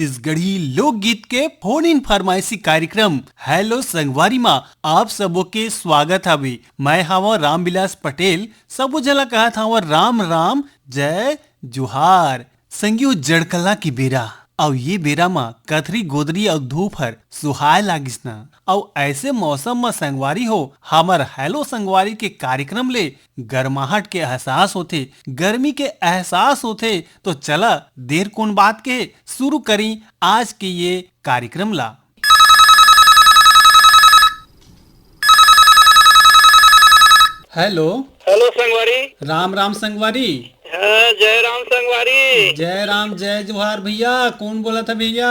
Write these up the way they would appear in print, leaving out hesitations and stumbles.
छत्तीसगढ़ी लोकगीत के phone in फरमाइशी कार्यक्रम हेलो संगवारी माँ आप सबो के स्वागत हवे। मैं हवा रामविलास पटेल। सबो जला कहत हवा राम राम जय जुहार। संगियो जड़कला की बेरा और ये बेरा मा कथरी गोदरी और धूप हर सुहाय लागिस ना और ऐसे मौसम में संगवारी हो हमर हेलो संगवारी के कार्यक्रम ले गर्माहट के एहसास होते, गर्मी के एहसास होते। तो चला देर कौन बात के शुरू करी आज के ये कार्यक्रम ला। हेलो हेलो संगवारी। राम राम संगवारी। हाँ, जय राम संगवारी। जय राम जय जोहार भैया। कौन बोला था भैया?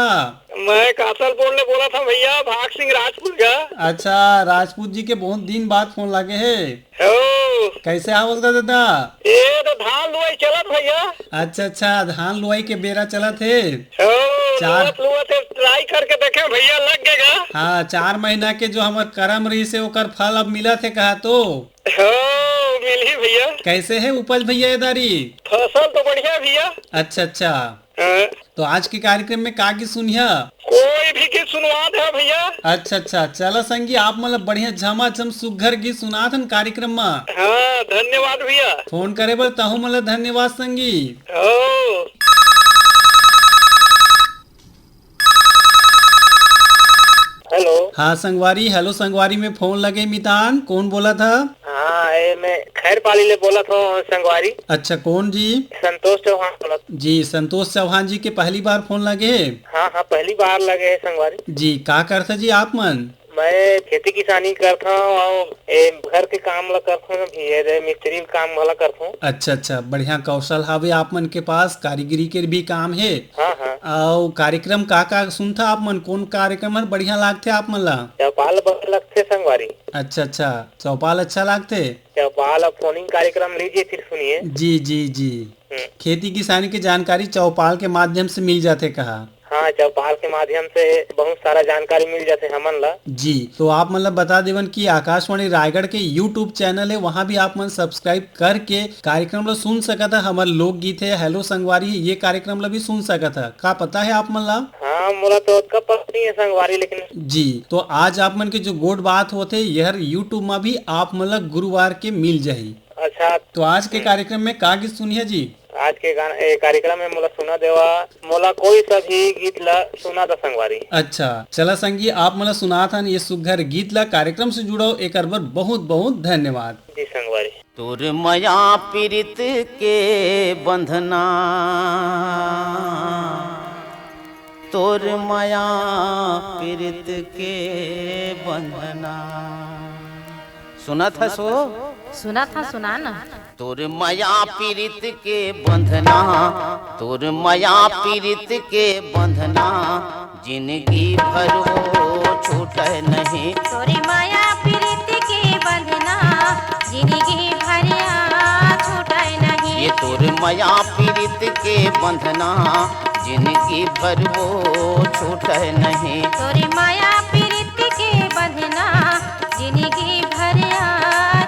मैं कासलपुर ने बोला था भैया, भाग सिंह राजपूत का। अच्छा, राजपूत जी के बहुत दिन बाद फोन लागे है। हो कैसे आवल दादा? ये तो धान लुआई चलत भैया। अच्छा अच्छा, धान लुआई के बेरा चलत है। हो चार ट्राई करके देखे भैया, लग गएगा। हाँ, 4 महीना के जो हमार करम रही से ओकर फल अब मिला थे कहा तो हो मिली भैया। कैसे है उपज भैया इधारी? फसल तो बढ़िया भैया। अच्छा अच्छा, हाँ। तो आज के कार्यक्रम में का की सुनिया? कोई भी गीत सुनवात है भैया। अच्छा अच्छा, चला संगी आप मतलब बढ़िया झमाझम सुघर गीत सुनाथन कार्यक्रम में। हाँ, धन्यवाद भैया। फोन करे बर तहु मतलब धन्यवाद संगी। हो हेलो। हाँ संगवारी, हेलो संगवारी में फोन लगे मितान। कौन बोला था? हाँ, मैं खैर पाली ले बोला था संगवारी। अच्छा, कौन जी? संतोष चौहान बोला था। जी संतोष चौहान जी के पहली बार फोन लगे? हाँ हाँ, पहली बार लगे है संगवारी। जी का करता जी आप मन? मैं खेती किसानी करता हूँ और घर के काम ला करता हूँ, मिस्त्री काम वाला करता हूँ। अच्छा अच्छा, बढ़िया कौशल हावे आप मन के पास, कारीगरी के भी काम है। हाँ हाँ। और कार्यक्रम का सुनता आप मन? कौन कार्यक्रम है बढ़िया लागते आप मन ला? चौपाल बहुत लगते संगवारी। अच्छा अच्छा, चौपाल अच्छा लागते। चौपाल फोनिंग कार्यक्रम लीजिए फिर सुनिए। जी जी जी, खेती किसानी की जानकारी चौपाल के माध्यम से मिल जाते कहा? हाँ, चौपाल के माध्यम से बहुत सारा जानकारी मिल जाते हमन ला। जी, तो आप मतलब बता देवन कि आकाशवाणी रायगढ़ के यूट्यूब चैनल है, वहाँ भी आप मन सब्सक्राइब करके कार्यक्रम ला सुन सकता। हमारे लोकगीत है हेलो संगवारी, ये कार्यक्रम ला भी सुन सकता। का पता है आप मन ला? हाँ, मोला तो उसका पता नहीं है संगवारी, लेकिन जी, तो आज आप मन के जो गोड बात होते यह यूट्यूब में भी आप मन ला गुरुवार के मिल जाही। अच्छा, तो आज के कार्यक्रम में का गीत सुनिए जी? आज के कार्यक्रम में मोला सुना देवा, मोला कोई सा भी गीत ला सुना था संगवारी। अच्छा चला संगी, आप मला सुना था ये सुघर गीत ला कार्यक्रम से जुड़ो एक बार बहुत बहुत धन्यवाद जी संगवारी। तोर माया पीरित के बंधना, तोर माया पीरित के बंधना। सुना था सुना था, सुना ना। तोर माया पीरित के बंधना, तोर माया पीरित के बंधना, जिंदगी भर वो छूटे नहीं। तोरी माया पीरित के बंधना, जिंदगी भर छूटे नहीं। ये तोर माया पीरित के बंधना, जिंदगी भर वो छूटे नहीं। तोरी माया पीरित के बंधना, जिंदगी भर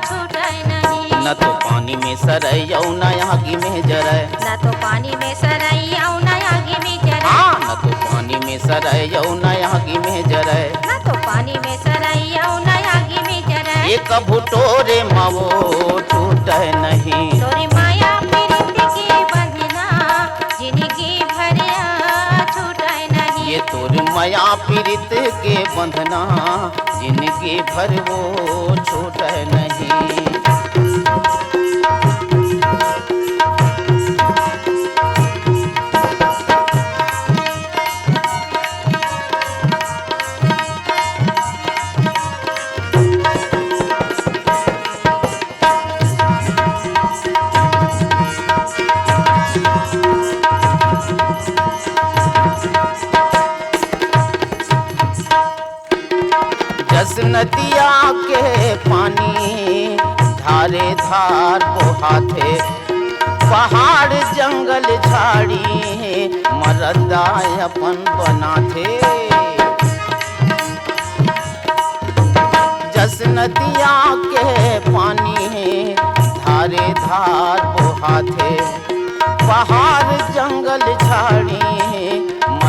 छूटे नहीं। न तो पानी में सरैया न आगी में जरे, न तो पानी में सरैया न आगी में जरे। हाँ, न तो पानी में सरैया न आगी में जरे। न तो पानी में सरैया न आगी में जरे। ये कभू टोरे मावो छूटे नहीं। तोरी माया पीरित के बंधना, जिंदगी भर छूटे नहीं। ये तोर माया पीरित के बंधना, जिंदगी भर वो छूटे नहीं। जस नदिया के पानी धारे धार बहाते, पहाड़ जंगल झाड़ी मरदा अपन बनाते। जस नदिया के पानी धारे धार बहाते, पहाड़ जंगल झाड़ी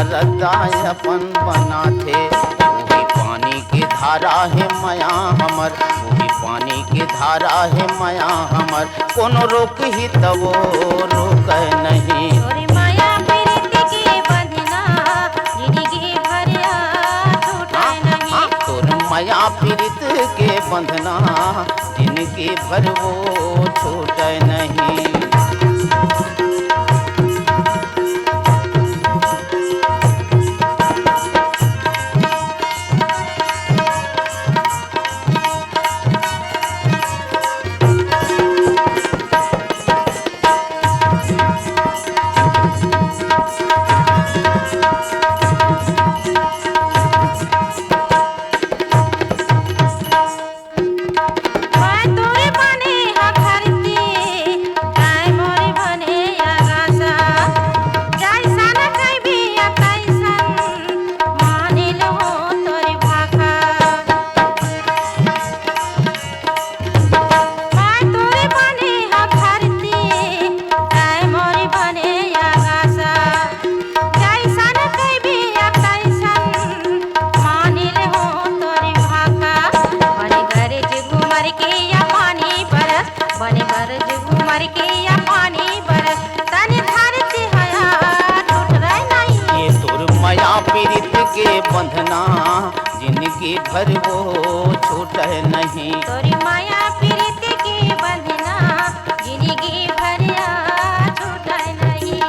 सरदा अपन बना थे। वही पानी की धारा है माया हमर, वही पानी की धारा है माया हमर, कोनो रोक ही तब रोक नहीं। तोरी माया प्रीति के बंधना जिंदगी भरिया छूटे नहीं। तोर माया पीड़ित के बंधना जिनकी भर वो छूटे नहीं। बंधना जिनकी भर वो छूटे नहीं। तोरी माया प्रीति के बंधना जिंदगी भरिया छूटे नहीं।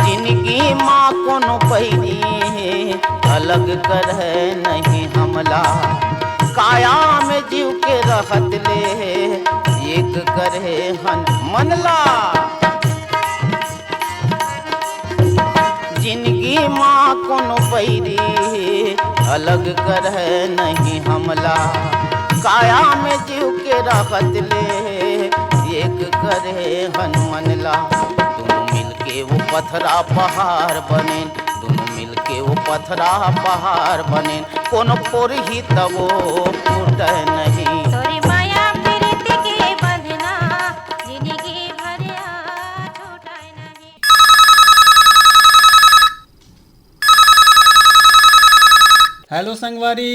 जिनकी माँ कोनो पैरी अलग कर नहीं हमला, काया में जीव के रहत ले एक करे हन मनला। जिनकी माँ कोनो पैरी अलग कर नहीं हमला, काया में जीव के राहत ले एक करे हनुमनला। दोनों मिलके वो पथरा पहाड़ बने, दोनों मिलके वो पथरा पहाड़ बने, कोनो फोर ही तब वो टूट नहीं। तोरी माया प्रीति के बंधना जिंदगी भरिया छूटे नहीं। हेलो संगवारी।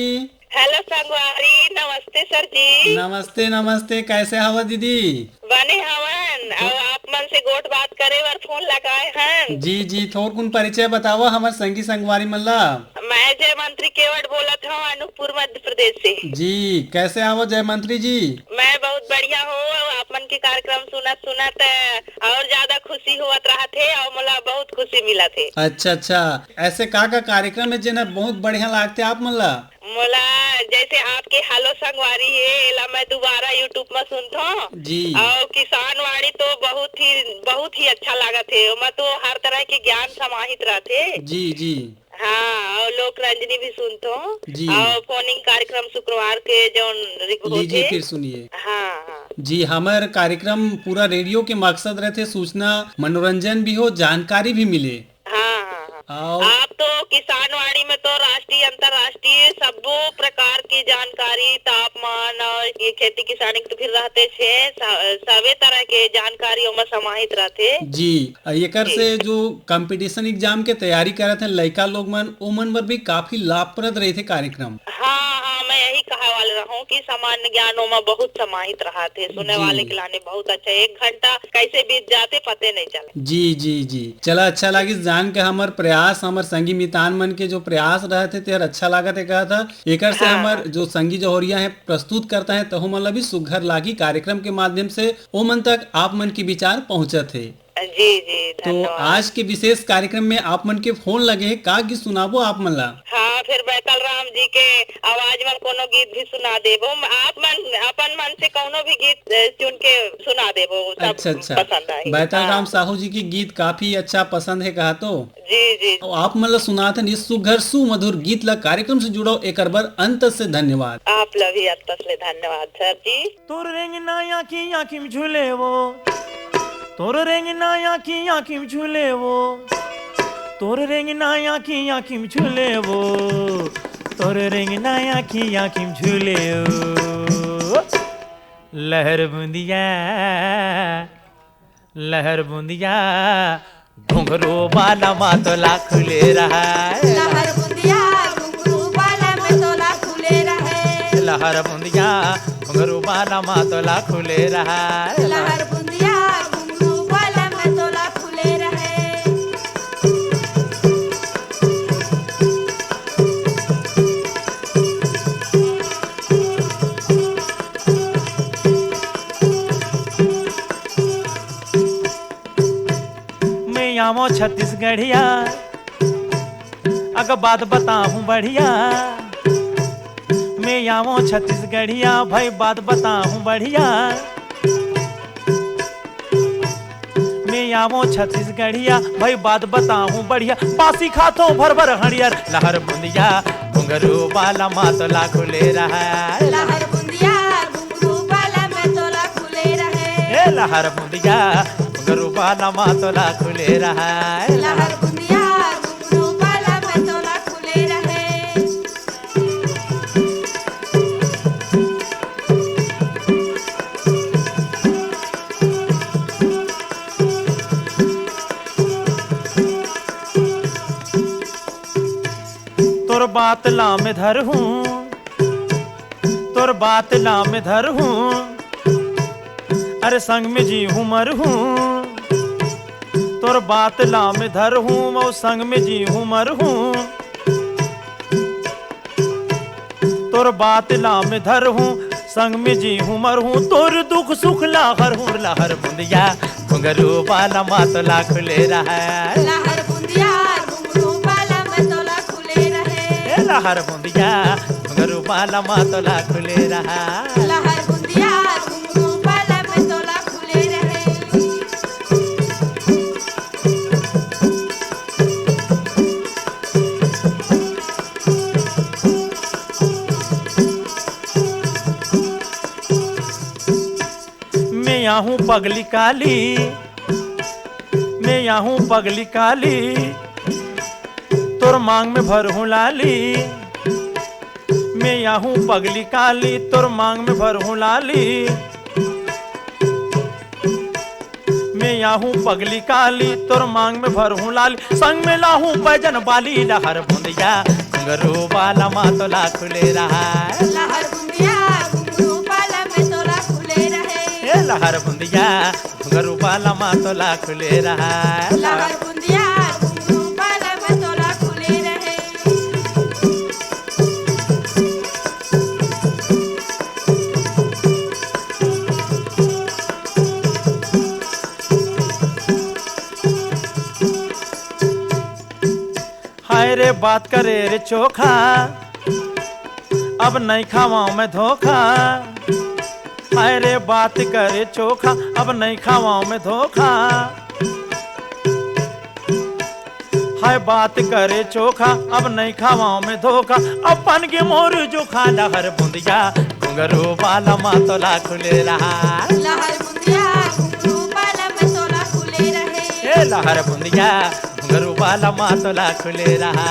हेलो संगवारी, नमस्ते सर जी। नमस्ते नमस्ते, कैसे हवा दीदी? बने हवन और आप मन से गोट बात करे वर फोन लगाए हैं। जी जी, थोड़ कुन परिचय बतावा हमार संगी संगवारी मल्ला। मैं जय मंत्री केवट बोलत हूँ अनूपपुर मध्य प्रदेश से। जी, कैसे आवो जय मंत्री जी? मैं बहुत बढ़िया हूँ। आप मन के कार्यक्रम सुनत और ज्यादा खुशी हुआ रहा थे और मला बहुत खुशी मिला थे। अच्छा अच्छा, ऐसे का कार्यक्रम है जेना बहुत बढ़िया लागते आप मल्ला? मोला जैसे आपके हेलो संगवारी है एला मैं दोबारा यूट्यूब में सुनता हूँ जी। और किसान वाणी तो बहुत ही अच्छा लागत है। मैं तो हर तरह के ज्ञान समाहित रहते। जी जी हाँ, और लोक रंजनी भी सुनते हो जी। और फोनिंग कार्यक्रम शुक्रवार के जो लीजिए फिर सुनिए। हाँ हाँ जी, हमार कार्यक्रम पूरा रेडियो के मकसद रहते सूचना मनोरंजन भी हो, जानकारी भी मिले। हाँ हाँ हाँ। और आप तो किसान वाणी में तो राष्ट्रीय अंतर्राष्ट्रीय सबो प्रकार की जानकारी, तापमान और ये खेती किसानी के तो फिर रहते छे सभी तरह के जानकारियों में समाहित रहते। जी, एकर से जो कंपटीशन एग्जाम के तैयारी करत हैं लड़का लोग मन, ओमन बर भी काफी लाभप्रद रहे थे कार्यक्रम। हाँ हाँ, मैं यही कहा वाले रहूं कि सामान्य ज्ञानों में बहुत समाहित रहा थे। सुनने वाले के लाने बहुत अच्छा, 1 घंटा कैसे बीत जाते पते नहीं चले। जी जी जी, चला अच्छा लगी जान के हमार प्रयास, हमार संगी मितान मन के जो प्रयास रहे थे तेर अच्छा लागत है। कहा था एकर से हमार जो संगी जौहरिया है प्रस्तुत करता है तो हम भी सुघर लागी कार्यक्रम के माध्यम से ओ मन तक आप मन के विचार पहुँचत है। जी जी, तो धन्यवाद। आज के विशेष कार्यक्रम में आप मन के फोन लगे है का गीत सुनाबो आप मन ला? हाँ, फिर बैतल राम जी के आवाज में कोनो गीत भी सुना देबो। आप मन अपन मन से कोनो भी गीत चुन के सुना देबो, सब अच्छा अच्छा, पसंद आई। बैतल राम साहू जी की गीत काफी अच्छा पसंद है कहा तो। जी जी, तो आप मन ला सुनात है इस सुघर सुमधुर गीत ला कार्यक्रम से जुड़ो एक बार अंत से धन्यवाद। आप लभी अतसले धन्यवाद सर जी। तोर रेंगना आँखी में झूले वो, तोर रेंगना आँखी में झूले वो, तोर रेंगना आँखी में झूले वो, तोर रेंगना आँखी में झूले वो। लहर बूंदिया घुंघरू वाला मातोला खुले रहे लहर बुंदिया घुंघरू वाला में तोला खुले रहे लहर बुंदिया घुंघरू वाला मातोला खुले रहे लहर बुंदिया घुंघरू वाला में तोला खुले रहे मैं आमो छत्तीसगढ़िया अगर बात बताऊं बढ़िया मैं आमो छत्तीसगढ़िया भाई बात बताऊं बढ़िया मैं आमो छत्तीसगढ़िया भाई बात बताऊं बढ़िया बासी खातो भर भर हरियर लहर बुंदिया घुंघरू वाला मातोला खुले रहे लहर बुंदिया घुंघरू वाला में तोला खुले रहे लहर बुंदिया घुंघरू वाला मातोला खुले रहे लहर बुंदिया घुंघरू वाला में तोला खुले रहे तोर बात ला में धर हूँ तोर बात ला में धर हूँ अरे संग में जी हूँ मर हूँ तोर बात ला में धर हूँ मैं संग में जी हूँ मर हूँ तोर बात ला में धर हूँ संग में जी हूँ मर हूँ तोर दुख सुख लाहर हूँ लहर बुंदिया घुंघरू वाला मातोला खुले रहे लहर बुंदिया घुंघरू वाला में तोला खुले रहे लहर बुंदिया घुंघरू वाला मातोला खुले रहे लहर बुंदिया घुंघरू वाला में तोला खुले रहे मैं यहाँ हूँ पगली काली मैं यहाँ हूँ पगली काली तोर मांग में भर हूँ लाली मैं यहाँ हूँ पगली काली तोर मांग में भर हूँ लाली मैं यहाँ हूँ पगली काली तोर मांग में भर हूँ लाली संग में लाहूँ बैजन बाली लहर बुंदिया घुंघरू वाला मातोला खुले रहा लहर बुंदिया घुंघरू वाला में तोला खुले रहे लहर बुंदिया घुंघरू वाला मातोला खुले रहा लहर बुंदिया घुंघरू वाला में तोला खुले रहे हाय रे बात करे रे चोखा अब नहीं खावाऊं मैं धोखा हाय रे बात करे चोखा अब नहीं खावाऊं मैं धोखा हाय बात करे चोखा अब नहीं खावाऊं मैं धोखा अपन के मोर जो खा लहर बुंदिया घुंघरू वाला मातोला खुले रहा लहर बुंदिया घुंघरू वाला में तोला खुले रहे लहर बुंदिया घुंघरू वाला मातोला खुले रहा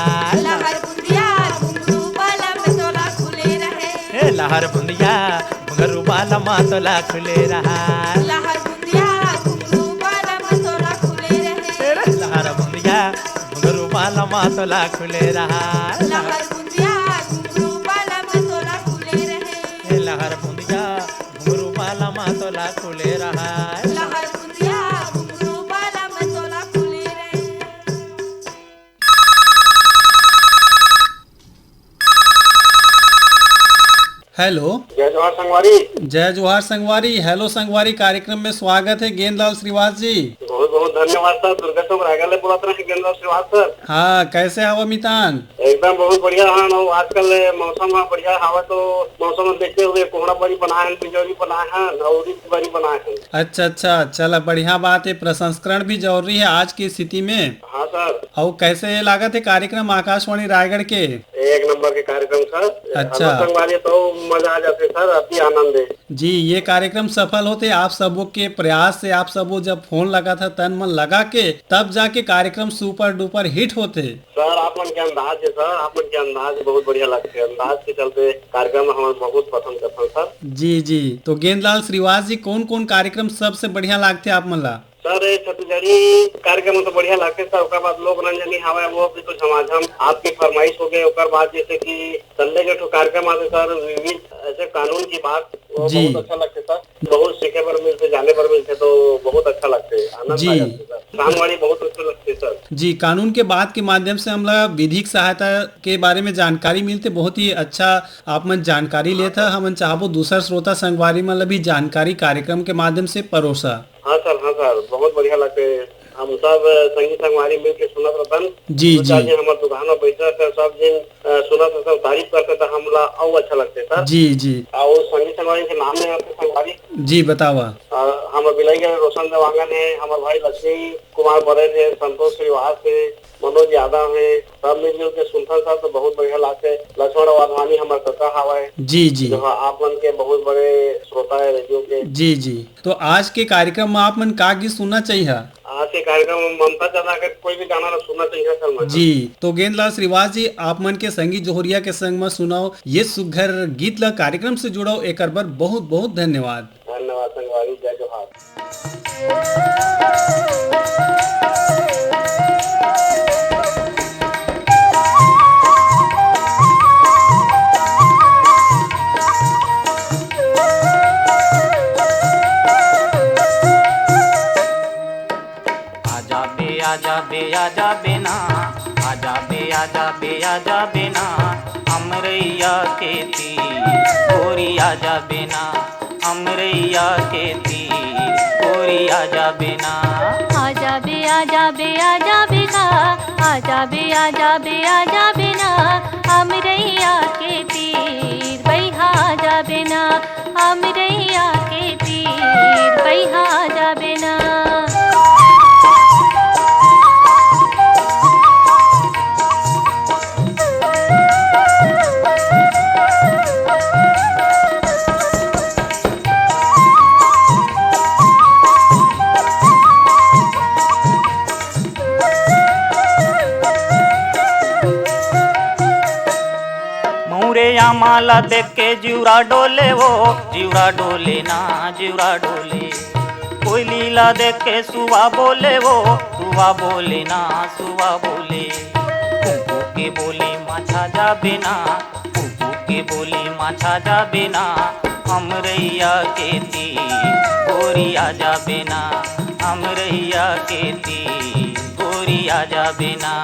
लहर बुंदिया घुंघरू वाला में तोला खुले रहे लहर बुंदिया घुंघरू वाला मातोला खुले रहा लहर बुंदिया घुंघरू वाला में तोला खुले रहे लहर बुंदिया घुंघरू वाला मातोला खुले रहा लहर बुंदिया घुंघरू वाला में तोला खुले रहे लहर बुंदिया घुंघरू वाला मातोला खुले रहा लहर बुंदिया घुंघरू वाला में तोला खुले रहे हेलो। जय जवाहर संगवारी। जय जोहार संगवारी। हेलो संगवारी कार्यक्रम में स्वागत है गेंदलाल श्रीवास जी। बहुत बहुत धन्यवाद सर। दुर्गेश्वर रायगढ़ पूरा तरह से गेंदलाल श्रीवास सर। हाँ, कैसे हवा मितान? एकदम बहुत बढ़िया हाँ। आजकल मौसम बढ़िया हवा तो मौसम देखते हुए कोहड़ा बड़ी बनाए हैं, तिजोरी बनाए हैं, नौरी बड़ी बनाए हैं। अच्छा अच्छा, चला बढ़िया बात है। प्रसंस्करण भी जरूरी है आज की स्थिति में। हाँ सर। और कैसे लागत है कार्यक्रम आकाशवाणी रायगढ़ के? एक नंबर के कार्यक्रम सर। अच्छा। संगवारी तो मजा आ जाते सर, अति आनंद है जी। ये कार्यक्रम सफल होते आप सबों के प्रयास से। आप सबों जब फोन लगा था तन मन लगा के, तब जाके कार्यक्रम सुपर डुपर हिट होते सर। आप मन के अंदाज है सर, आप मन के अंदाज बहुत बढ़िया लगते हैं। अंदाज के चलते कार्यक्रम हमें बहुत पसंद करते हैं सर। जी जी। तो गेंदलाल श्रीवास जी, कौन कौन कार्यक्रम सबसे बढ़िया लागते आप मन ला? सर ये छत्तीसगढ़ी कार्यक्रम तो बढ़िया लगते सर। ओकर बाद लोक रंजनी हवा वो भी कुछ समाजम आपकी फरमाइश हो गई। ओकर बाद जैसे कि संडे के कार्यक्रम आते सर, विविध ऐसे कानून की बात, वो जी। बहुत अच्छा लगते सर। बहुत सीखे पर मिलते, जाने पर मिलते, तो बहुत अच्छा लगते, आनंद जी। आ जाते सर। कानवाड़ी बहुत अच्छा लगते सर। जी, कानून के बात के माध्यम से हमला विधिक सहायता के बारे में जानकारी मिलते, बहुत ही अच्छा आप मन जानकारी लेता। हमन चाहबो दूसर श्रोता संगवारी मन भी जानकारी कार्यक्रम के माध्यम से परोसा। हाँ सर, बहुत बढ़िया लगते। हम सब संगी संगवारी मिल के सुनत रहतन। जी, जी। हमारे दुकान में बैठे थे, सब दिन सुनत रहते, तारीफ करते थे, हमला और अच्छा लगते सर। जी, जी। और संगी संगवारी के नाम है आपके संगवारी। जी, बतावा। हमारे बिलैया रोशन देवांगन है, हमारे भाई लक्ष्मी कुमार बड़े थे, संतोष श्रीवास है, मनोज यादव है, सब मिलजुल के सुनता था तो बहुत बढ़िया लगते। लक्ष्मण वाधवानी हमारे काका हवाए। जी, जी। जो आप मन के बहुत बड़े श्रोता है रेडियो के। जी, जी। तो आज के कार्यक्रम में आप मन का गीत सुनना चाहिए? आज के कार्यक्रम में ममता ज्यादा के कोई भी गाना सुनना चाहिए सर मैं। जी, तो गेंदलाल श्रीवास जी, आप मन के संगी जोहरिया के संग में सुनाओ ये सुघर गीत ला कार्यक्रम से जुड़ाओ, एक बार बहुत बहुत धन्यवाद। धन्यवाद संगवारी, जय जोहार। आजा बे ना, आजा बे ना, अमरैया के तीर गोरी आजा बे ना, अमरैया के तीर गोरी आजा बे ना। आजा बे ना, आजा बे ना, अमरैया के तीर बैहा आजा बे ना, अमरैया के तीर बैहा आजा बे ना। या माला देख के जीवरा डोले, वो जीवरा डोले ना, जीवरा डोले। कोई लीला देख के सुवा बोले, वो सुवा बोले ना, सुवा बोले। कुकू के बोले माछा जा बिना, कुकू के बोले माछा जा बिना, अमरैया के तीर गोरी आजा बिना, अमरैया के तीर गोरी आजा बिना।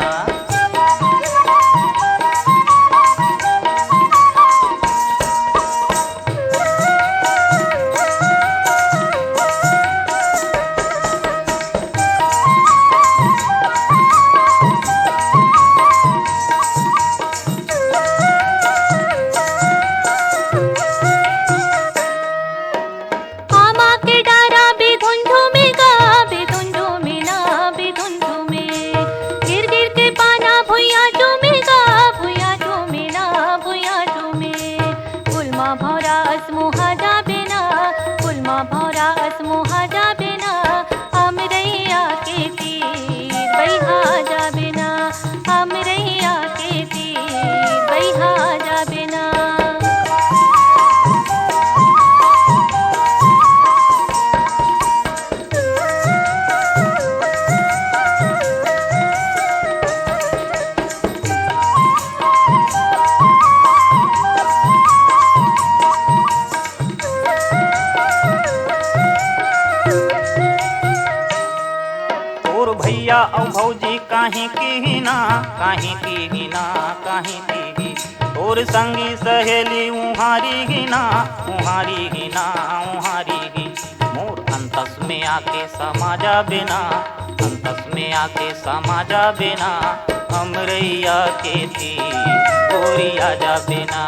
औ भौजी काहे की ना, काहे की ना, काहे की। तोर संगी सहेली उहारी ही ना, उहारी ही ना, उहारी ही। मोर अंतस में आके समा जा बिना, अंतस में आके समा जा बिना, अमरैया के तीर गोरी आजा बिना,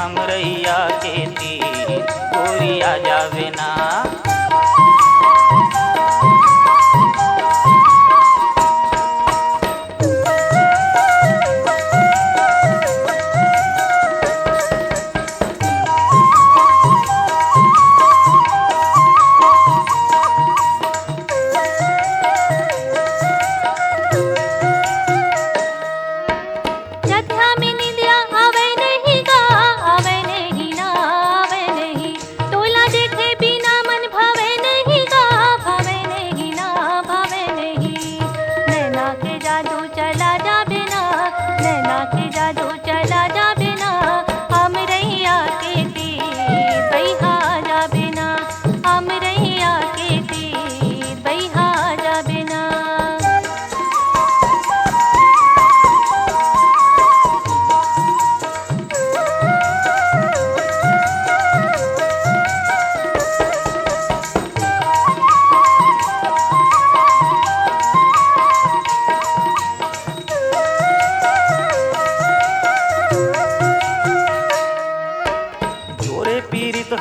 अमरैया के तीर गोरी आजा बिना। आवे नहीं ना, आवे नहीं, तोला देखे बिना मन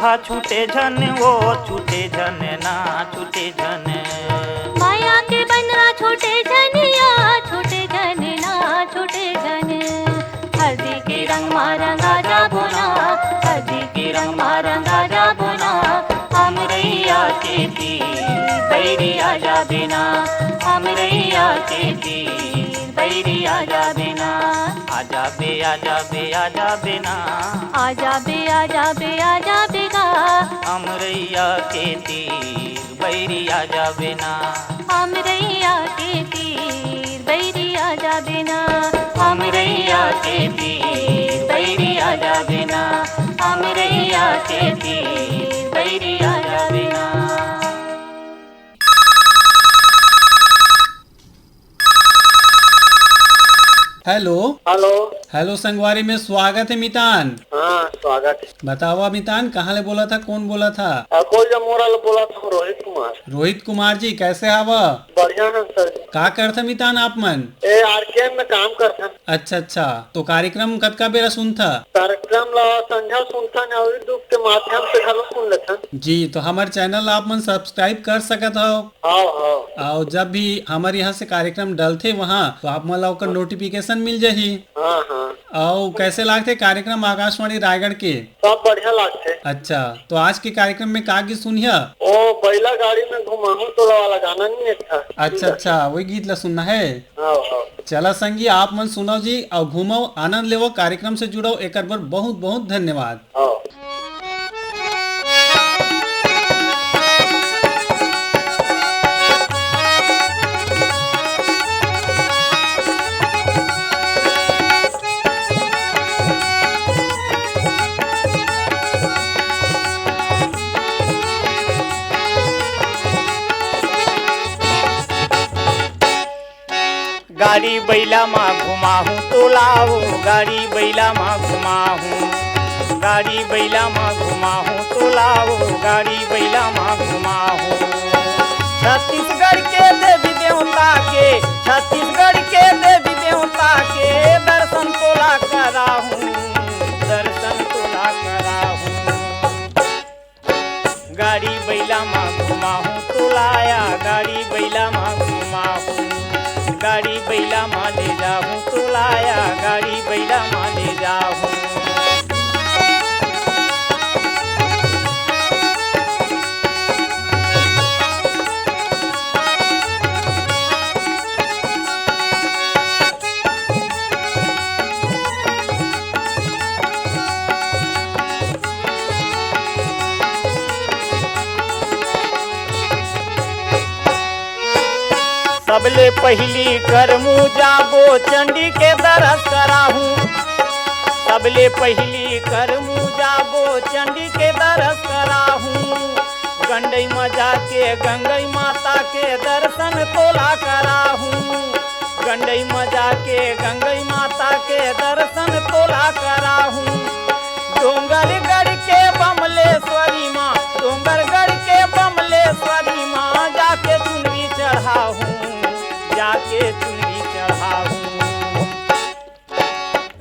बंधा छूटे झन वो छूटे झन ना छूटे झन। माया के बंधना छूटे झनिया छूटे झन ना छूटे झन। हल्दी के रंग मा रंगा जा बोना, हल्दी के रंग मा रंगा जा बोना। हमरैया के तीर बैरिया जा बिना, हमरैया के तीर बैरिया जा बिना। आजा बे आजा बे आजा बिना, आजा बे आजा बे आजा बेगा। हमरैया के तीर बैरिया जा बिना, हमरैया के तीर बैरिया जा बिना, हमरैया के तीर बैरिया जा बिना, हमरैया के तीर बैरिया जा बिना। Hello hello. हेलो संगवारी में स्वागत है मितान। हाँ स्वागत है। बतावा मितान, कहाँ ले बोला था, कौन बोला था? कोई जब मोरा बोला था रोहित कुमार। रोहित कुमार जी, कैसे हवा? बढ़िया है सर जी। का करता मितान आप मन? ए आरकेएम में काम करता। अच्छा अच्छा, तो कार्यक्रम कद का बेरा सुन था? कार्यक्रम ला संध्या सुनता न और दुख के माध्यम से घलो सुन लेता जी। तो हमारे चैनल आप मन सब्सक्राइब कर सकत हो। हाँ हाँ और जब भी हमारे यहाँ से कार्यक्रम डलते वहाँ तो आप मन ला ओकर नोटिफिकेशन मिल जाही। हाँ हाँ। और कैसे लागते कार्यक्रम आकाशवाणी रायगढ़ के? सब बढ़िया लागते। अच्छा, तो आज के कार्यक्रम में का गीत सुनिया? ओ बैला गाड़ी में घुमाऊं तो वाला गाना नहीं एक था। अच्छा अच्छा, वही गीत ला सुनना है। हाँ हाँ। चला संगी, आप मन सुनो जी और घूमो, आनंद लेवो, कार्यक्रम से जुड़ो। एक बार बहुत बहुत धन्यवाद। हाँ। गाड़ी बैला मा घुमाहूँ तो लाओ, गाड़ी बैला मा घुमाहूँ, गाड़ी बैला मा घुमाहूँ तो लाओ, गाड़ी बैला मा घुमाहूँ। छत्तीसगढ़ के देवी देवता के, छत्तीसगढ़ के देवी देवता के दर्शन तोला कराहूँ, दर्शन तोला कराहूँ। गाड़ी बैला मा घुमाहूँ तो लाया, गाड़ी बैला मा घुमाहूँ, गाड़ी बैला मा ले जाहूँ तो लाया, गाड़ी बैला मा ले जाहूँ। सबले पहली करमू जाबो चंडी के दरस कराहूँ, सबले पहली करमू जाबो चंडी के दरस कराहूँ। गंडई में जाके गंगई माता के दर्शन तोला कराहूँ, गंडई में जाके गंगई माता के दर्शन तोला कराहूँ। डोंगरगढ़ के बमलेश्वरी माँ, डोंगरगढ़ के बमलेश्वरी माँ जाके चुनरी चढ़ाहूँ, जाके चुनरी चढ़ाहूँ।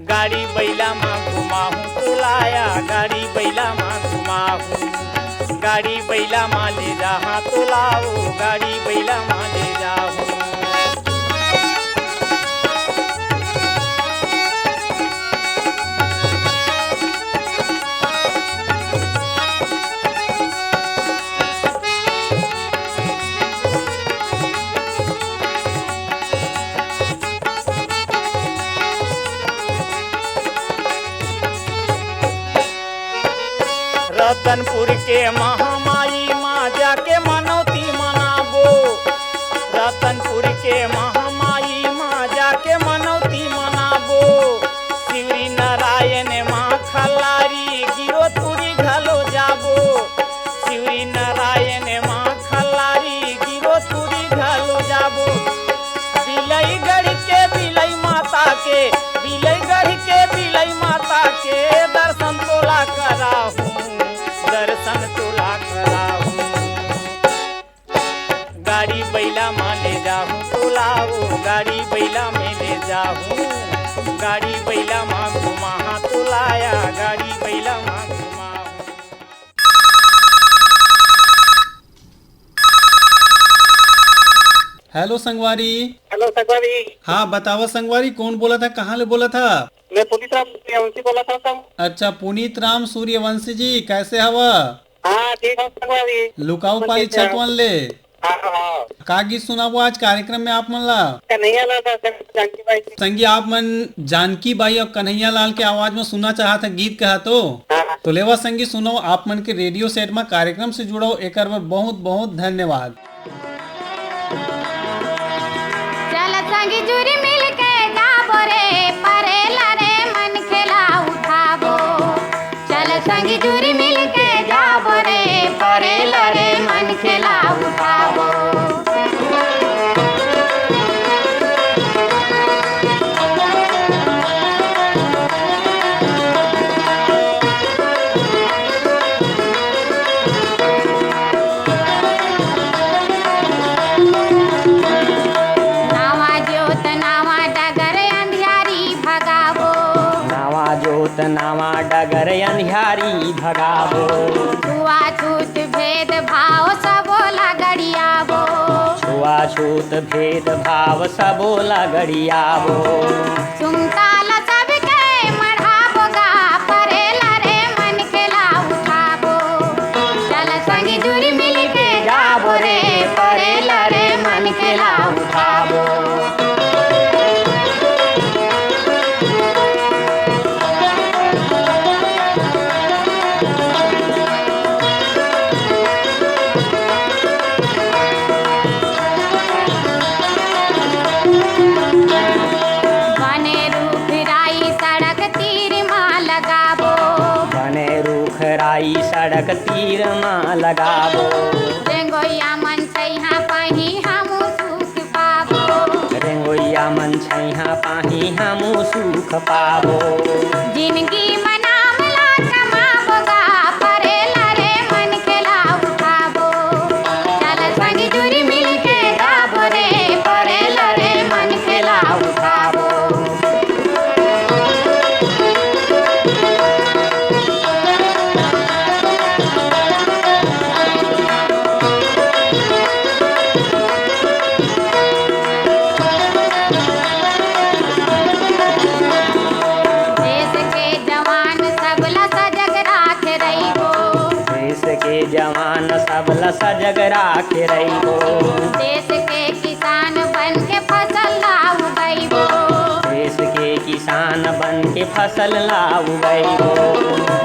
गाड़ी बैला माँ घुमाहूँ तो लाया, गाड़ी बैला माँ घुमाहूँ, गाड़ी बैला माँ ले जहाँ तो लाओ, गाड़ी बैला माँ ले जाहूँ। रतनपुर के महामाई माँ जाके मनौती मनाबो, रतनपुर के महामाई माँ जाके मनौती मनाबो। शिवरी नारायण माँ खलारी गिरो तुरी घलो जाबो, शिवरी नारायण माँ खलारी गिरो तुरी घलो जाबो। बिलईगढ़ के बिलई माता के, बिलईगढ़ के बिलई माता के दर्शन तोला कराहूँ, दर्शन तोला कराहूँ। गाड़ी बैला माँ ले जाहूँ तो लाओ, गाड़ी बैला में ले जाहूँ, गाड़ी बैला माँ घुमा तो लाया, गाड़ी बैला माँ घुमाहूँ। हेलो संगवारी। हेलो संगवारी। हाँ बताओ संगवारी, कौन बोला था, कहाँ ले बोला था? मैं पुनीत राम सूर्यवंशी बोला था सब। अच्छा पुनीत राम सूर्यवंशी जी, कैसे हवा? हाँ ठीक है संगवारी। लुकाऊ पाली छठवन ले हाँ हाँ। का गीत सुनाबो आज कार्यक्रम में आप मन ला? कन्हैया लाल था जानकी बाई। संगी आप मन जानकी बाई और कन्हैया लाल के आवाज में सुनना चाहत है गीत कहा तो लेवा संगी सुनो, आप मन के रेडियो सेट में कार्यक्रम से जुड़ो, एक बार बहुत बहुत धन्यवाद। चल संगी जुरी मिल के जाबो रे, परेला रे मन खेला उठाबो। चल संगी जुरी मिल के जाबो रे, परेला रे मन खेला उठाबो। नावा डगर अंधियारी भगाबो। छुआछूत भेद भाव सबो लगड़ियाबो। छुआछूत भेद भाव सबो लगड़ियाबो। सुमताला सबके मढ़ाबो गा, परेला रे मन खेला उठाबो। चल संगी जुरी मिल के जाबो रे, परेला रे मन खेला उठाबो। सड़क तीर माँ लगाबो। रेंगोइया मन छैहा पाही हमू सुख पाबो। रेंगोइया मन छैहा पाही हमू सुख पाबो। जिंदगी मनाम ला कमाबो गा, परेला रे मन खेला उठाबो। चल संगी जुरी मिल के गाबो रे, परेला रे मन खेला उठाबो। जवान सबला सजग राखे रहिबो। देश के किसान बन के फसल लाऊ गईबो। देश के किसान बन के फसल लाऊ गईबो।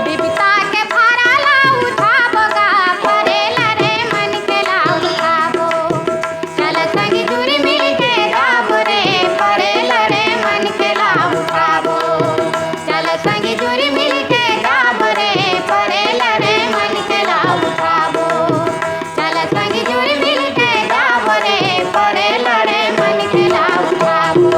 विविधता के भारा लाऊ उठाबो गा, परेला रे मन के लाऊ उठाबो। चल संगी जुरी मिल के गाबो रे, परेला रे मन के लाऊ उठाबो। चल संगी जुरी मिल के गाबो रे, परेला रे मन के लाऊ उठाबो। चल संगी जुरी मिल के गाबो रे, परेला रे मन के लाऊ उठाबो।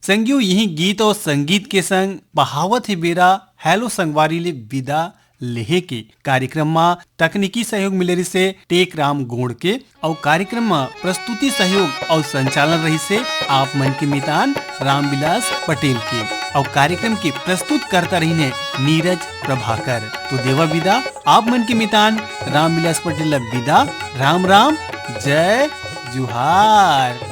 संगियो यही गीत और संगीत के संग बहावत ही बेरा हेलो संगवारी ले विदा लेहे के कार्यक्रम में तकनीकी सहयोग मिले से टेक राम गोड़ के और कार्यक्रम में प्रस्तुति सहयोग और संचालन रही से आप मन के मितान रामविलास पटेल के और कार्यक्रम के प्रस्तुत करता रही नीरज प्रभाकर। तो देवा विदा आप मन के मितान रामविलास पटेल विदा। राम राम, जय जुहार।